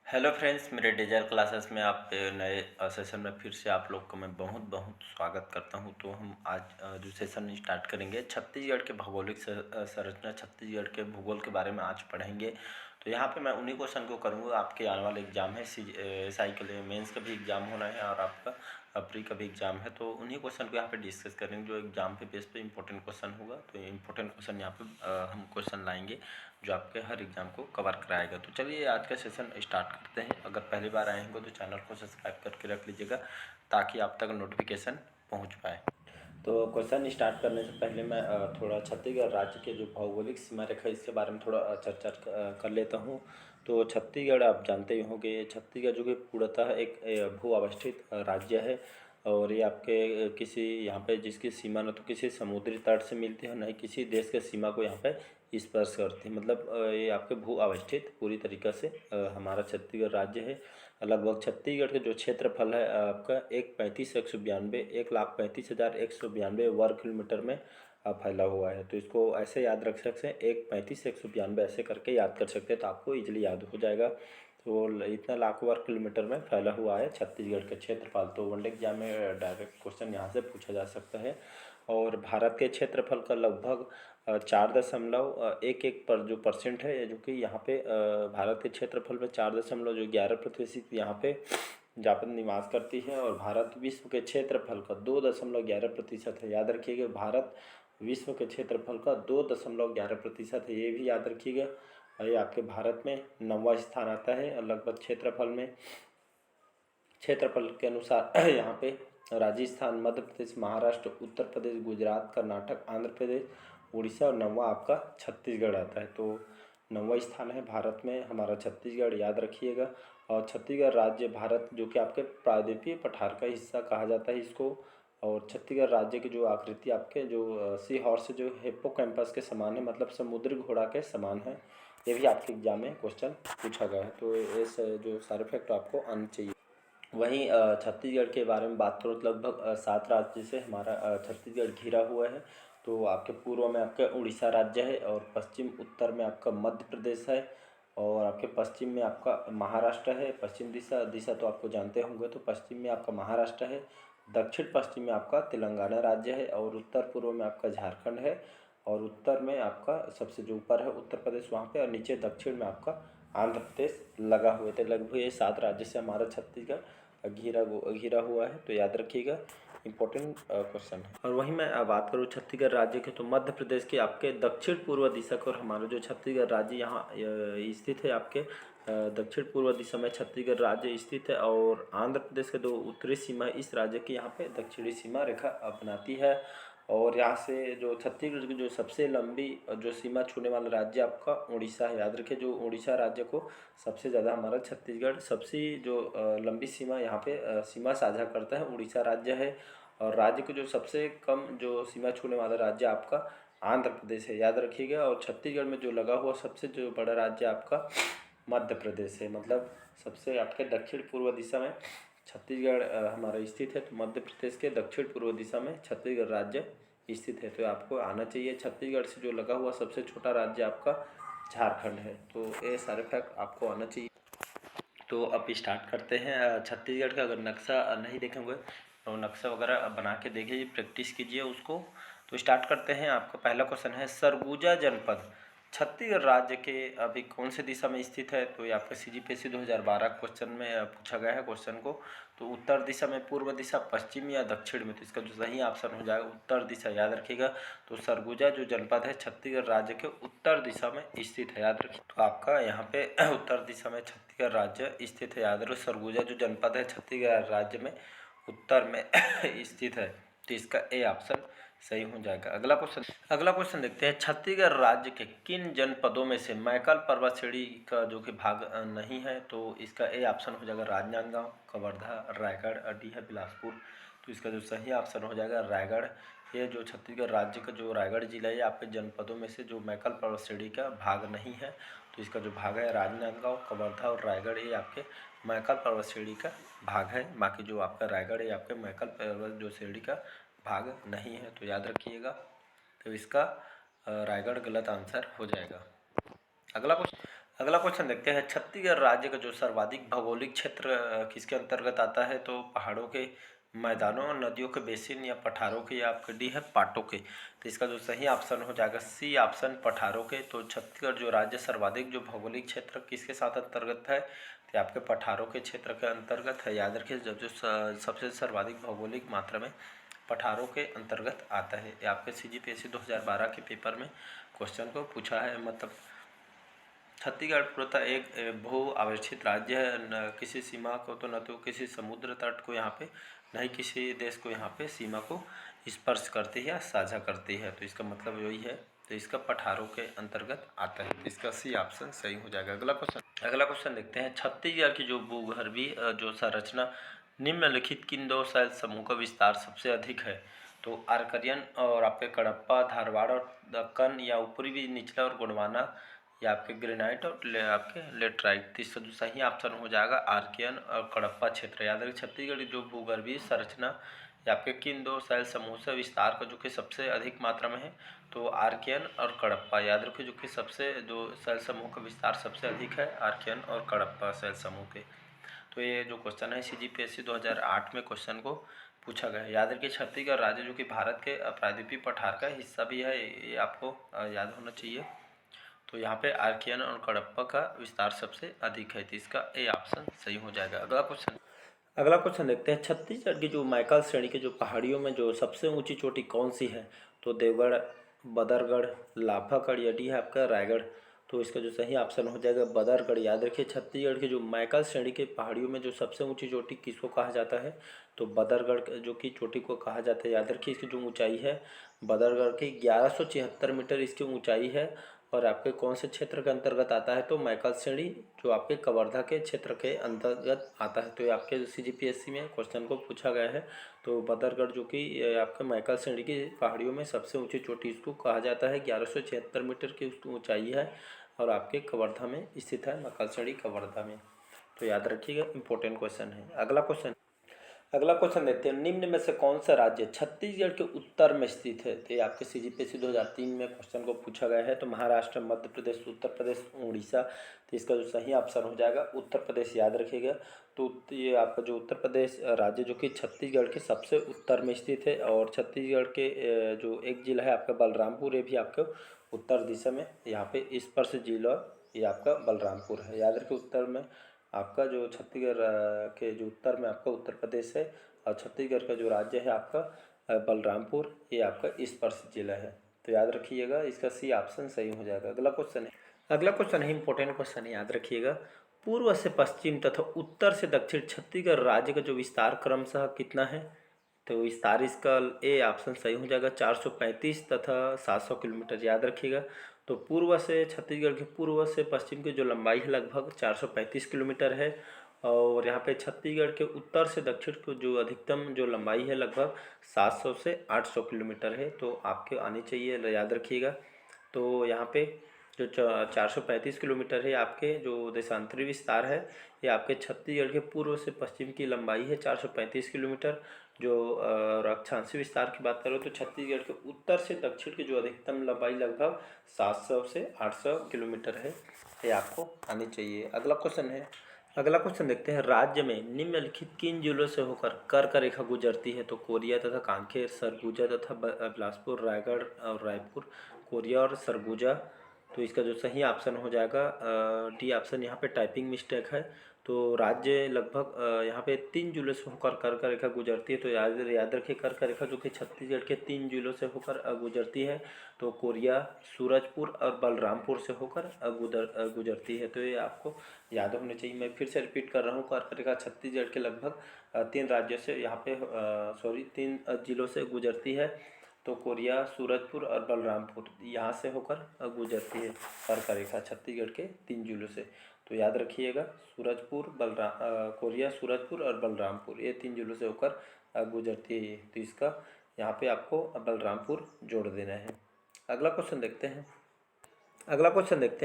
Hello friends, मेरे digital classes में आप नए सेशन में फिर से आप लोग को मैं बहुत बहुत स्वागत करता हूं। तो हम आज जो सेशन स्टार्ट करेंगे छत्तीसगढ़ के भौगोलिक संरचना, छत्तीसगढ़ के भूगोल के बारे में आज पढ़ेंगे। तो यहाँ पे मैं उन्हीं क्वेश्चन को करूँगा। आपके आने वाले एग्जाम है SI के लिए मेंस का भी एग्जाम होना है और आपका प्री का भी एग्जाम है, तो उन्हीं क्वेश्चन को यहाँ पे डिस्कस करेंगे जो एग्जाम पे बेस पे इंपॉर्टेंट क्वेश्चन होगा। तो इंपॉर्टेंट क्वेश्चन यहाँ पे हम क्वेश्चन लाएंगे जो आपके हर एग्जाम को कवर कराएगा। तो चलिए आज का सेशन स्टार्ट करते हैं। अगर पहली बार आए होंगे तो चैनल को सब्सक्राइब करके रख लीजिएगा ताकि आप तक नोटिफिकेशन पहुंच पाए। तो क्वेश्चन स्टार्ट करने से पहले मैं थोड़ा छत्तीसगढ़ राज्य के जो भौगोलिक सीमा रेखा इसके बारे में थोड़ा चर्चा कर लेता हूँ। तो छत्तीसगढ़ आप जानते ही होंगे, छत्तीसगढ़ जो कि पूर्णतः एक भू अवस्थित राज्य है और ये आपके किसी यहाँ पे जिसकी सीमा न तो किसी समुद्री तट से मिलती है, न ही किसी देश के सीमा को यहाँ पे स्पर्श करती है। मतलब ये आपके भू अवस्थित पूरी तरीक़े से हमारा छत्तीसगढ़ राज्य है। लगभग छत्तीसगढ़ के जो क्षेत्रफल है आपका 1,35,192 वर्ग किलोमीटर में फैला हुआ है। तो इसको ऐसे याद रख सकते हैं, 1,35,192 ऐसे करके याद कर सकते हैं तो आपको ईजिली याद हो जाएगा। तो इतना लाख वर्ग किलोमीटर में फैला हुआ है छत्तीसगढ़ का क्षेत्रफल। तो वनडे एग्जाम में डायरेक्ट क्वेश्चन यहाँ से पूछा जा सकता है। और भारत के क्षेत्रफल का लगभग 4.11 पर जो परसेंट है, जो कि यहाँ पे भारत के क्षेत्रफल में 4.11% यहाँ पे जापान निवास करती है। और भारत विश्व के क्षेत्रफल का 2.11% है। याद रखिएगा, भारत विश्व के क्षेत्रफल का 2.11% है, ये भी याद रखिएगा। और ये आपके भारत में 9वां स्थान आता है लगभग क्षेत्रफल के अनुसार। यहाँ पे राजस्थान, मध्य प्रदेश, महाराष्ट्र, उत्तर प्रदेश, गुजरात, कर्नाटक, आंध्र प्रदेश, उड़ीसा और 9वां आपका छत्तीसगढ़ आता है। तो 9वां स्थान है भारत में हमारा छत्तीसगढ़, याद रखिएगा। और छत्तीसगढ़ राज्य भारत जो कि आपके प्रायद्वीपीय पठार का हिस्सा कहा जाता है इसको। और छत्तीसगढ़ राज्य की जो आकृति आपके जो सी हॉर्स जो हिप्पोकैम्पस के समान है, मतलब समुद्री घोड़ा के समान है। ये भी आपके एग्जाम में क्वेश्चन पूछा गया है। तो इस जो सारे फैक्ट आपको आने चाहिए। वहीं छत्तीसगढ़ के बारे में बात करूँ तो लगभग 7 राज्य से हमारा छत्तीसगढ़ घिरा हुआ है। तो आपके पूर्व में आपका उड़ीसा राज्य है और पश्चिम उत्तर में आपका मध्य प्रदेश है और आपके पश्चिम में आपका महाराष्ट्र है। पश्चिम दिशा दिशा तो आपको जानते होंगे, तो पश्चिम में आपका महाराष्ट्र है, दक्षिण पश्चिम में आपका तेलंगाना राज्य है और उत्तर पूर्व में आपका झारखंड है और उत्तर में आपका सबसे जो ऊपर है उत्तर प्रदेश वहाँ पे, और नीचे दक्षिण में आपका आंध्र प्रदेश लगा हुए थे। लगभग ये 7 राज्य से हमारा छत्तीसगढ़ घिरा हुआ है। तो याद रखिएगा, इंपॉर्टेंट क्वेश्चन है। और वहीं मैं बात करूँ छत्तीसगढ़ राज्य के, तो मध्य प्रदेश के आपके दक्षिण पूर्व दिशा को, और हमारा जो छत्तीसगढ़ राज्य यहाँ स्थित है आपके दक्षिण पूर्व दिशा में छत्तीसगढ़ राज्य स्थित है। और आंध्र प्रदेश के जो उत्तरी सीमा इस राज्य की यहाँ पे दक्षिणी सीमा रेखा अपनाती है। और यहाँ से जो छत्तीसगढ़ की जो सबसे लंबी जो सीमा छूने वाला राज्य आपका उड़ीसा है। याद रखिए, जो उड़ीसा राज्य को सबसे ज़्यादा हमारा छत्तीसगढ़ सबसे जो लंबी सीमा यहाँ पे सीमा साझा करता है उड़ीसा राज्य है। और राज्य को जो सबसे कम जो सीमा छूने वाला राज्य आपका आंध्र प्रदेश है, याद रखिएगा। और छत्तीसगढ़ में जो लगा हुआ सबसे जो बड़ा राज्य आपका मध्य प्रदेश है। मतलब सबसे आपके दक्षिण पूर्व दिशा में छत्तीसगढ़ हमारा स्थित है। तो मध्य प्रदेश के दक्षिण पूर्व दिशा में छत्तीसगढ़ राज्य स्थित है। तो आपको आना चाहिए। छत्तीसगढ़ से जो लगा हुआ सबसे छोटा राज्य आपका झारखंड है। तो ये सारे फैक्ट आपको आना चाहिए। तो अब स्टार्ट करते हैं। छत्तीसगढ़ का अगर नक्शा नहीं देखेंगे तो नक्शा वगैरह बना के देखिए, प्रैक्टिस कीजिए उसको। तो स्टार्ट करते हैं। आपका पहला क्वेश्चन है, सरगुजा जनपद छत्तीसगढ़ राज्य के अभी कौन से दिशा में स्थित है? तो ये आपका CGPSC 2012 क्वेश्चन में पूछा गया है क्वेश्चन को। तो उत्तर दिशा में, पूर्व दिशा, पश्चिम या दक्षिण में? तो इसका जो सही ऑप्शन हो जाएगा उत्तर दिशा, याद रखिएगा। तो सरगुजा जो जनपद है छत्तीसगढ़ राज्य के उत्तर दिशा में स्थित है, याद रखिए। तो आपका यहाँ पे उत्तर दिशा में छत्तीसगढ़ राज्य स्थित है, याद रखो। सरगुजा जो जनपद है छत्तीसगढ़ राज्य में उत्तर में स्थित है। तो इसका ए ऑप्शन सही हो जाएगा। अगला क्वेश्चन देखते हैं। छत्तीसगढ़ राज्य के किन जनपदों में से मैकल पर्वत श्रेणी का जो कि भाग नहीं है? तो इसका ए ऑप्शन हो जाएगा राजनांदगांव, कवर्धा, रायगढ़, डीहा, बिलासपुर। तो इसका जो सही ऑप्शन हो जाएगा रायगढ़। ये जो छत्तीसगढ़ राज्य का जो रायगढ़ जिला है आपके जनपदों में से जो मैकल पर्वत श्रेणी का भाग नहीं है। तो इसका जो भाग है राजनांदगांव, कवर्धा और रायगढ़, ये आपके मैकल पर्वत श्रेणी का भाग है। बाकी जो आपका रायगढ़ है आपके मैकल पर्वत जो श्रेणी का भाग नहीं है। तो याद रखिएगा। तो इसका रायगढ़ गलत आंसर हो जाएगा। अगला क्वेश्चन देखते हैं, छत्तीसगढ़ राज्य का जो सर्वाधिक भौगोलिक क्षेत्र किसके अंतर्गत आता है? तो पहाड़ों के मैदानों, नदियों के बेसिन या पठारों के, या आपके डी है पाटों के। तो इसका जो सही ऑप्शन हो जाएगा सी ऑप्शन, पठारों के। तो छत्तीसगढ़ जो राज्य सर्वाधिक जो भौगोलिक क्षेत्र किसके साथ अंतर्गत है? तो आपके पठारों के क्षेत्र के अंतर्गत है। याद रखिए, जब जो सबसे सर्वाधिक भौगोलिक मात्रा में पठारों के अंतर्गत आता है। ये आपके CGPSC 2012 के पेपर में क्वेश्चन को पूछा है। मतलब छत्तीसगढ़ पूर्णतः एक भू आवेक्षित राज्य है। न किसी सीमा को, तो न तो किसी समुद्र तट को यहाँ पे, न ही किसी देश को यहाँ पे सीमा को स्पर्श करती है या साझा करती है। तो इसका मतलब यही है। तो इसका पठारों के अंतर्गत आता है। तो इसका सी ऑप्शन सही हो जाएगा। अगला क्वेश्चन देखते हैं, छत्तीसगढ़ की जो भूगर्भीय जो संरचना निम्नलिखित किन दो शैल समूह का विस्तार सबसे अधिक है? तो आर्करियन और आपके कडप्पा, धारवाड़ और दक्कन, या ऊपरी भी निचला और गोंडवाना, या आपके ग्रेनाइट और आपके लेटराइट। तो इसका जो सही ऑप्शन हो जाएगा आर्कियन और कडप्पा क्षेत्र। याद रखिए, छत्तीसगढ़ की जो भूगर्भीय संरचना या आपके किन दो शैल समूह से विस्तार का जो कि सबसे अधिक मात्रा में है? तो आर्कियन और कडप्पा। याद रखिए, जो कि सबसे जो शैल समूह का विस्तार सबसे अधिक है आर्कियन और कडप्पा शैल समूह के। तो ये जो क्वेश्चन है CGPSC 2008 में क्वेश्चन को पूछा गया है। याद रखिए, छत्तीसगढ़ राज्य जो कि भारत के प्रायद्वीपीय पठार का हिस्सा भी है, ये आपको याद होना चाहिए। तो यहाँ पे आर्कियन और कडप्पा का विस्तार सबसे अधिक है। तो इसका ए ऑप्शन सही हो जाएगा। अगला क्वेश्चन देखते हैं, छत्तीसगढ़ की जो मैकल श्रेणी के जो पहाड़ियों में जो सबसे ऊंची चोटी कौन सी है? तो देवगढ़, बदरगढ़, लाफागढ़, या डी है आपका रायगढ़। तो इसका जो सही ऑप्शन हो जाएगा बदरगढ़। याद रखिए, छत्तीसगढ़ की जो मैकल श्रेणी के पहाड़ियों में जो सबसे ऊंची चोटी किसको कहा जाता है? तो बदरगढ़ जो की चोटी को कहा जाता है। याद रखिए, इसकी जो ऊंचाई है बदरगढ़ की 1176 मीटर इसकी ऊंचाई है। और आपके कौन से क्षेत्र के अंतर्गत आता है? तो मैकल श्रेणी जो आपके कवर्धा के क्षेत्र के अंतर्गत आता है। तो ये आपके CGPSC में क्वेश्चन को पूछा गया है। तो बदरगढ़ जो कि आपके मैकल श्रेणी की पहाड़ियों में सबसे ऊंची चोटी इसको कहा जाता है। 1176 मीटर की उसकी ऊंचाई है और आपके कवर्धा में स्थित है, मैकल श्रेणी कवर्धा में। तो याद रखिएगा, इंपॉर्टेंट क्वेश्चन है। अगला क्वेश्चन देखते हैं, निम्न में से कौन सा राज्य छत्तीसगढ़ के उत्तर में स्थित है? तो ये आपके CGPSC 2003 में क्वेश्चन को पूछा गया है। तो महाराष्ट्र, मध्य प्रदेश, उत्तर प्रदेश, उड़ीसा। तो इसका जो सही ऑप्शन हो जाएगा उत्तर प्रदेश। याद रखिएगा, तो ये आपका जो उत्तर प्रदेश राज्य जो कि छत्तीसगढ़ के सबसे उत्तर में स्थित है। और छत्तीसगढ़ के जो एक जिला है आपका बलरामपुर, ये भी आपके उत्तर दिशा में यहाँ पे स्पर्श जिला ये आपका बलरामपुर है। याद रखिए, उत्तर में आपका जो छत्तीसगढ़ के जो उत्तर में आपका उत्तर प्रदेश है, और छत्तीसगढ़ का जो राज्य है आपका बलरामपुर, ये आपका स्पर्श जिला है। तो याद रखिएगा, इसका सी ऑप्शन सही हो जाएगा। अगला क्वेश्चन है इंपॉर्टेंट क्वेश्चन है, याद रखिएगा। पूर्व से पश्चिम तथा उत्तर से दक्षिण छत्तीसगढ़ राज्य का जो विस्तार क्रमशः कितना है? तो विस्तार इसका ए ऑप्शन सही हो जाएगा 435 तथा 700 किलोमीटर। याद रखिएगा, तो पूर्व से छत्तीसगढ़ के पूर्व से पश्चिम की जो लंबाई है लगभग 435 किलोमीटर है। और यहाँ पे छत्तीसगढ़ के उत्तर से दक्षिण को जो अधिकतम जो लंबाई है लगभग 700 से 800 किलोमीटर है। तो आपके आनी चाहिए, याद रखिएगा। तो यहाँ पे जो 435 किलोमीटर है आपके जो देशांतरी विस्तार है, ये आपके छत्तीसगढ़ के पूर्व से पश्चिम की लंबाई है 435 किलोमीटर। जो अक्षांशीय विस्तार की बात करो तो छत्तीसगढ़ के उत्तर से दक्षिण की जो अधिकतम लंबाई लगभग 700 से 800 किलोमीटर है। ये आपको आनी चाहिए। अगला क्वेश्चन देखते हैं, राज्य में निम्नलिखित किन जिलों से होकर कर्क रेखा गुजरती है? तो कोरिया तथा कांकेर, सरगुजा तथा बिलासपुर, रायगढ़ और रायपुर। कोरिया और सरगुजा। तो इसका जो सही ऑप्शन हो जाएगा डी ऑप्शन। यहाँ पे टाइपिंग मिस्टेक है। तो राज्य लगभग यहाँ पे 3 जिलों से होकर कर्क रेखा गुजरती है। तो याद रखिए, कर्क रेखा जो कि छत्तीसगढ़ के 3 जिलों से होकर गुजरती है। तो कोरिया, सूरजपुर और बलरामपुर से होकर गुजरती है। तो ये आपको याद होने चाहिए। मैं फिर से रिपीट कर रहा हूँ, कर्क रेखा छत्तीसगढ़ के लगभग 3 राज्यों से यहाँ पे 3 जिलों से गुजरती है। तो कोरिया, सूरजपुर और बलरामपुर यहाँ से होकर गुजरती है कर्क रेखा छत्तीसगढ़ के 3 जिलों से। तो याद रखिएगा, कोरिया, सूरजपुर और बलरामपुर ये 3 जिलों से होकर गुजरती है। तो इसका यहाँ पे आपको बलरामपुर जोड़ देना है। अगला क्वेश्चन देखते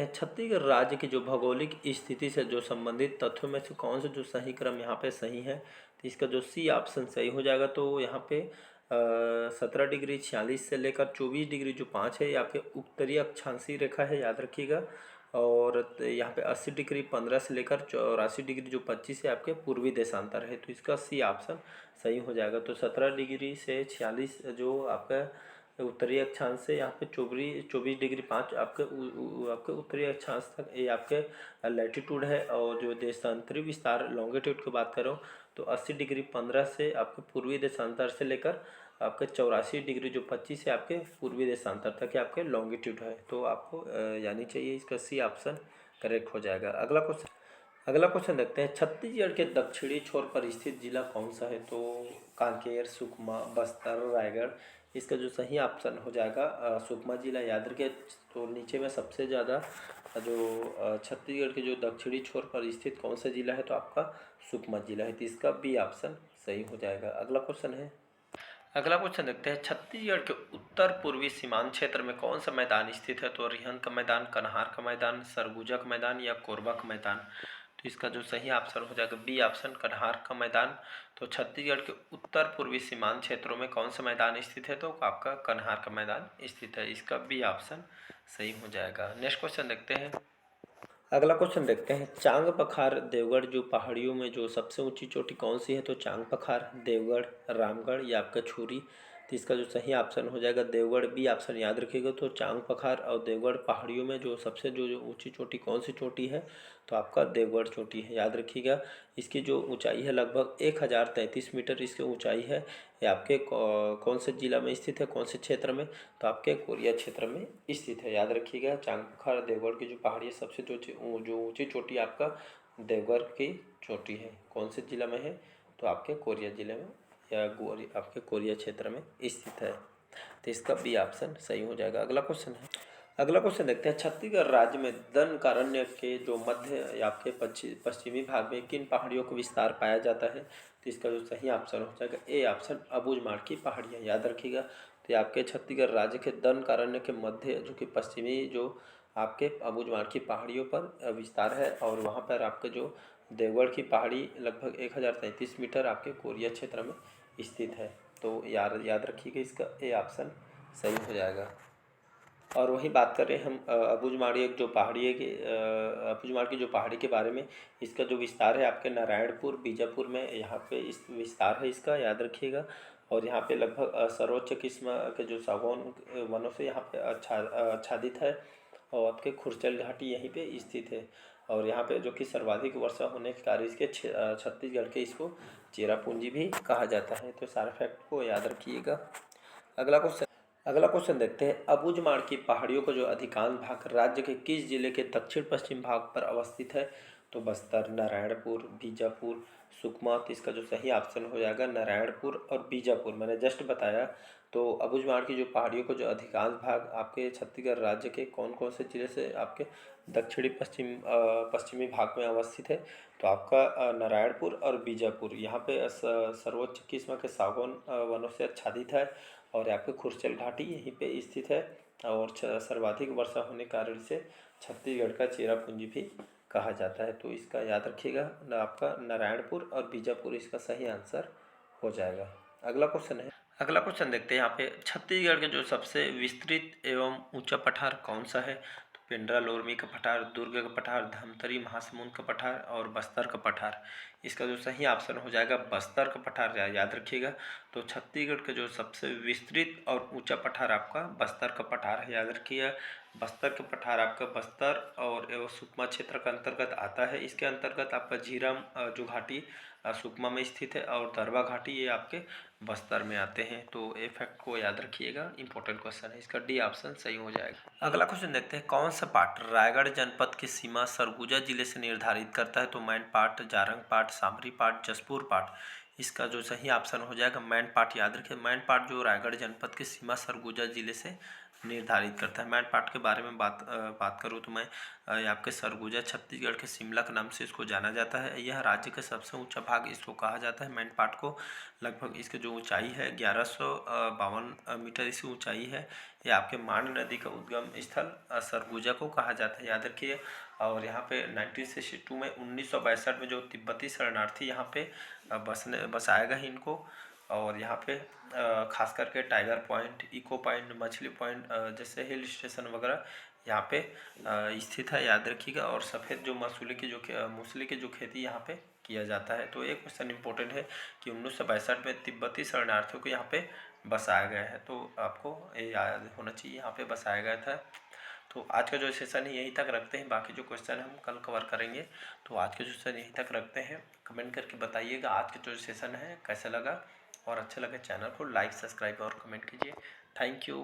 हैं, छत्तीसगढ़ राज्य की जो भौगोलिक स्थिति से जो संबंधित तथ्यों में से कौन से जो सही क्रम यहाँ पे सही है? तो इसका जो सी ऑप्शन सही हो जाएगा। तो यहाँ पे 17 डिग्री 46 से लेकर 24 डिग्री जो 5 है, ये आपके उत्तरी अक्षांशीय रेखा है। याद रखिएगा, और यहाँ पे 80 डिग्री 15 से लेकर 84 डिग्री जो 25 है आपके पूर्वी देशांतर है, तो इसका सी ऑप्शन सही हो जाएगा। तो 17 डिग्री से 46 जो आपका उत्तरी अक्षांश से यहाँ पे 24 डिग्री 5 आपके आपके उत्तरी अक्षांश तक ये आपके लैटिट्यूड है। और जो देशांतरी विस्तार लॉन्गिट्यूड की बात करो तो 80 डिग्री 15 से आपके पूर्वी देशांतर से लेकर आपके 84 डिग्री जो 25 है आपके पूर्वी देशांतर तक आपके लॉन्गिट्यूड है। तो आपको यानी चाहिए इसका सी ऑप्शन करेक्ट हो जाएगा। अगला क्वेश्चन देखते हैं, छत्तीसगढ़ के दक्षिणी छोर पर स्थित जिला कौन सा है? तो कांकेर, सुकमा, बस्तर, रायगढ़। इसका जो सही ऑप्शन हो जाएगा सुकमा जिला। याद रखिए, तो नीचे में सबसे ज़्यादा जो छत्तीसगढ़ के जो दक्षिणी छोर पर स्थित कौन सा जिला है तो आपका सुकमा जिला है, तो इसका बी ऑप्शन सही हो जाएगा। अगला क्वेश्चन देखते हैं, छत्तीसगढ़ के उत्तर पूर्वी सीमांत क्षेत्र में कौन सा मैदान स्थित है? तो रिहंद का मैदान, कन्हार का मैदान, सरगुजा का मैदान या कोरबा का मैदान। तो इसका जो सही ऑप्शन हो जाएगा बी ऑप्शन, कन्हार का मैदान। तो छत्तीसगढ़ के उत्तर पूर्वी सीमांत क्षेत्रों में कौन सा मैदान स्थित है? तो आपका कन्हार का मैदान स्थित है, इसका बी ऑप्शन सही हो जाएगा। नेक्स्ट क्वेश्चन देखते हैं, अगला क्वेश्चन देखते हैं, चांग पखार देवगढ़ जो पहाड़ियों में जो सबसे ऊंची चोटी कौन सी है? तो चांग पखार, देवगढ़, रामगढ़ या आपका छुरी। तो इसका जो सही ऑप्शन हो जाएगा देवगढ़, बी ऑप्शन याद रखिएगा। तो चांग पखार और देवगढ़ पहाड़ियों में जो सबसे जो ऊंची चोटी कौन सी चोटी है? तो आपका देवगढ़ चोटी है, याद रखिएगा। इसकी जो ऊंचाई है लगभग 1033 मीटर इसकी ऊंचाई है। ये आपके कौन से जिला में स्थित है, कौन से क्षेत्र में? तो आपके कोरिया क्षेत्र में स्थित है, याद रखिएगा। चांगखार देवगढ़ की जो पहाड़ी है सबसे जो ऊंची चोटी आपका देवगढ़ की चोटी है, कौन से जिला में है? तो आपके कोरिया जिले में या आपके कोरिया क्षेत्र में स्थित है, तो इसका बी ऑप्शन सही हो जाएगा। अगला क्वेश्चन देखते हैं, छत्तीसगढ़ राज्य में दंडकारण्य के जो मध्य या आपके पश्चिमी भाग में किन पहाड़ियों का विस्तार पाया जाता है? तो इसका जो सही ऑप्शन हो जाएगा ए ऑप्शन, अबूझमाड़ की पहाड़ियाँ, याद रखिएगा। तो ये आपके छत्तीसगढ़ राज्य के दंडकारण्य के मध्य जो कि पश्चिमी जो आपके अबूझमाड़ की पहाड़ियों पर विस्तार है। और वहाँ पर आपके जो देवगढ़ की पहाड़ी लगभग 1033 मीटर आपके कोरिया क्षेत्र में स्थित है। तो याद रखिएगा, इसका ए ऑप्शन सही हो जाएगा। और वहीं बात करें हम अबूझमाड़ एक जो पहाड़ी है कि अबूझमाड़ की जो पहाड़ी के बारे में, इसका जो विस्तार है आपके नारायणपुर बीजापुर में यहाँ पे इस विस्तार है इसका, याद रखिएगा। और यहाँ पे लगभग सर्वोच्च किस्म के जो सागौन वनों से यहाँ पे आच्छादित है। और आपके खुरचल घाटी यहीं पे स्थित है। और यहाँ पे जो कि सर्वाधिक वर्षा होने के कारण इसके छत्तीसगढ़ के इसको चेरापूंजी भी कहा जाता है। तो सारे फैक्ट को याद रखिएगा। अगला क्वेश्चन देखते हैं, अबूझमाड़ की पहाड़ियों का जो अधिकांश भाग राज्य के किस जिले के दक्षिण पश्चिम भाग पर अवस्थित है? तो बस्तर, नारायणपुर, बीजापुर, सुकमा। तो इसका जो सही ऑप्शन हो जाएगा नारायणपुर और बीजापुर, मैंने जस्ट बताया। तो अबूझमाड़ की जो पहाड़ियों का जो अधिकांश भाग आपके छत्तीसगढ़ राज्य के कौन कौन से जिले से आपके दक्षिणी पश्चिमी भाग में अवस्थित है? तो आपका नारायणपुर और बीजापुर यहाँ पे सर्वोच्च किस्म के सागौन वनों से आच्छादित है। और आपके खुरचल घाटी यहीं पे स्थित है। और सर्वाधिक वर्षा होने के कारण इसे छत्तीसगढ़ का चेरापूंजी भी कहा जाता है। तो इसका याद रखिएगा, आपका नारायणपुर और बीजापुर इसका सही आंसर हो जाएगा। अगला क्वेश्चन देखते हैं, यहाँ पे छत्तीसगढ़ के जो सबसे विस्तृत एवं ऊंचा पठार कौन सा है? तो पिंडरा लोरमी का पठार, दुर्ग का पठार, धमतरी महासमुंद का पठार और बस्तर का पठार। इसका जो सही ऑप्शन हो जाएगा बस्तर का पठार, याद रखिएगा। तो छत्तीसगढ़ का जो सबसे विस्तृत और ऊंचा पठार आपका बस्तर का पठार है, याद रखिएगा। बस्तर का पठार आपका बस्तर और एवं सुकमा क्षेत्र का अंतर्गत आता है। इसके अंतर्गत आपका झीरम जो घाटी सुकमा में स्थित है और दरबा घाटी ये आपके बस्तर में आते हैं। तो ए फैक्ट को याद रखिएगा, इंपॉर्टेंट क्वेश्चन है, इसका डी ऑप्शन सही हो जाएगा। अगला क्वेश्चन देखते हैं, कौन सा पाठ रायगढ़ जनपद की सीमा सरगुजा जिले से निर्धारित करता है? तो मैनपाट, जारंगपाट, सामरी पाट, जसपुर पाट। इसका जो सही ऑप्शन हो जाएगा मैनपाट, याद रखिए। मैनपाट जो रायगढ़ जनपद की सीमा सरगुजा जिले से निर्धारित करता है। मैनपाट के बारे में बात करूँ तो मैं आपके सरगुजा छत्तीसगढ़ के शिमला के नाम से इसको जाना जाता है। यह राज्य का सबसे ऊंचा भाग इसको कहा जाता है मैनपाट को। लगभग इसकी जो ऊंचाई है 1152 मीटर इसकी ऊंचाई है। ये आपके मांड नदी का उद्गम स्थल सरगुजा को कहा जाता है, याद रखिए। और यहाँ पे 1962 में 1962 में जो तिब्बती शरणार्थी यहाँ पे बसाया गया इनको। और यहाँ पे खास करके टाइगर पॉइंट, इको पॉइंट, मछली पॉइंट जैसे हिल स्टेशन वगैरह यहाँ पे स्थित है, याद रखिएगा। और सफ़ेद जो मूसली की जो खेती यहाँ पे किया जाता है। तो एक क्वेश्चन इंपॉर्टेंट है कि 1962 में तिब्बती शरणार्थियों को यहाँ पे बसाया गया है, तो आपको ये याद होना चाहिए, यहाँ पे बसाया गया था। तो आज का जो सेशन है यहीं तक रखते हैं, बाकी जो क्वेश्चन हम कल कवर करेंगे। तो आज का जो सेशन यहीं तक रखते हैं। कमेंट करके बताइएगा आज का जो सेशन है कैसा लगा, और अच्छा लगा चैनल को लाइक सब्सक्राइब और कमेंट कीजिए। Thank you.